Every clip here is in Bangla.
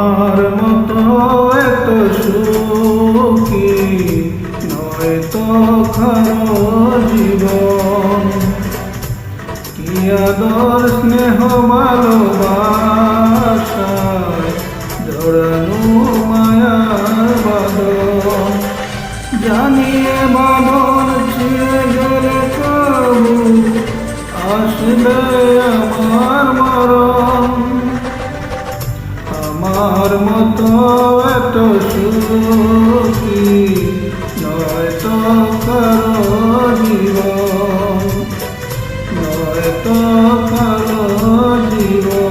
আমার মতো এত সুখী নয় তো কারো জীবন। কি আদর স্নেহ ভালোবাসায় জড়ানো মায়ার বাঁধন। জানিয়ে বাঁধন ছিঁড়ে গেলে কবু আসবে আমার মরণ। আমার মতো এত সুখী নয় তো কারো জীবন, নয় তো কারো জীবন।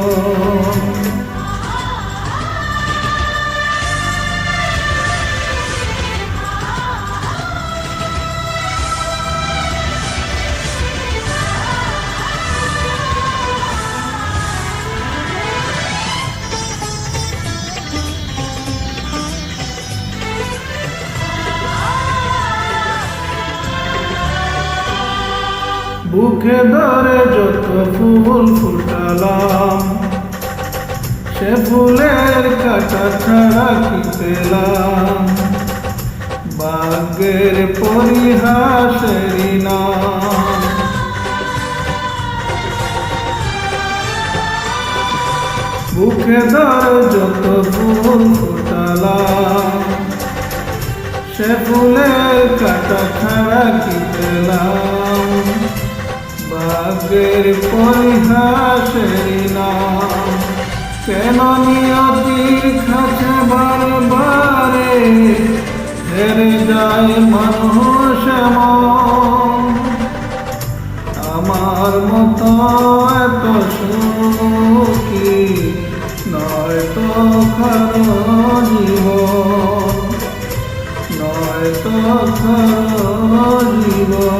বুকে ধরে যত ফুল ফুটালাম, সে ফুলের কাঁটা ছাড়া কি পেলাম? ভাগ্যের পরিহাসেরই নাম। বুকে ধরে যত ফুল ফুটালাম, সে ফুলের কাঁটা ছাড়া কি পেলাম? ভাগ্যের পরিহাসেরই নাম। কেন নিয়তির কাছে বারে বারে হেরে যায় মানুষ এমন? আমার মতো এত সুখী নয় তো কারো জীবন, নয় তো কারো জীবন।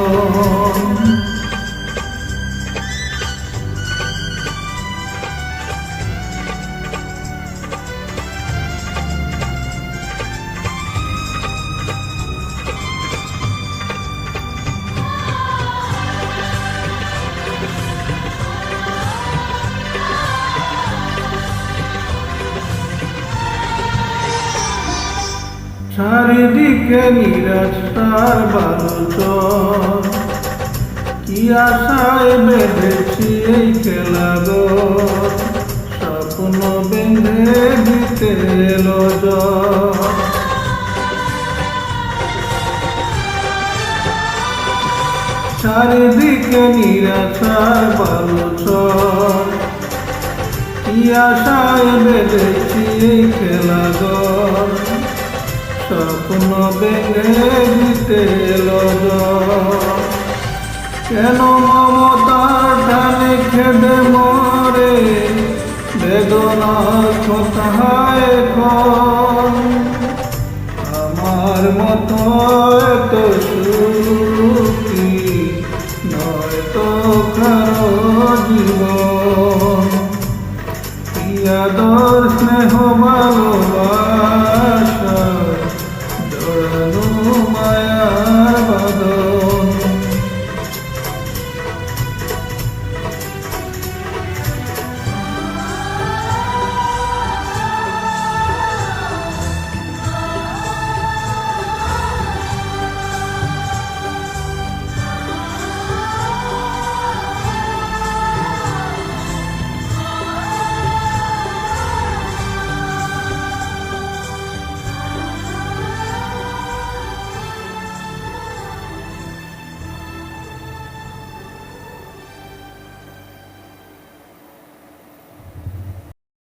চারিদিকে নিরাশার বালুচর, কি আশায় বেঁধেছি এই খেলাঘর। স্বপ্ন বেঁধে দিতে এলো ঝড়। চারিদিকে নিরাশার বালুচর, কি আশায় বেঁধেছি এই খেলাঘর। স্বপ্ন ভেঙে দিতে এলো ঝড়। কেন মমতার টানে খেদে মরে বেদনার কোথায়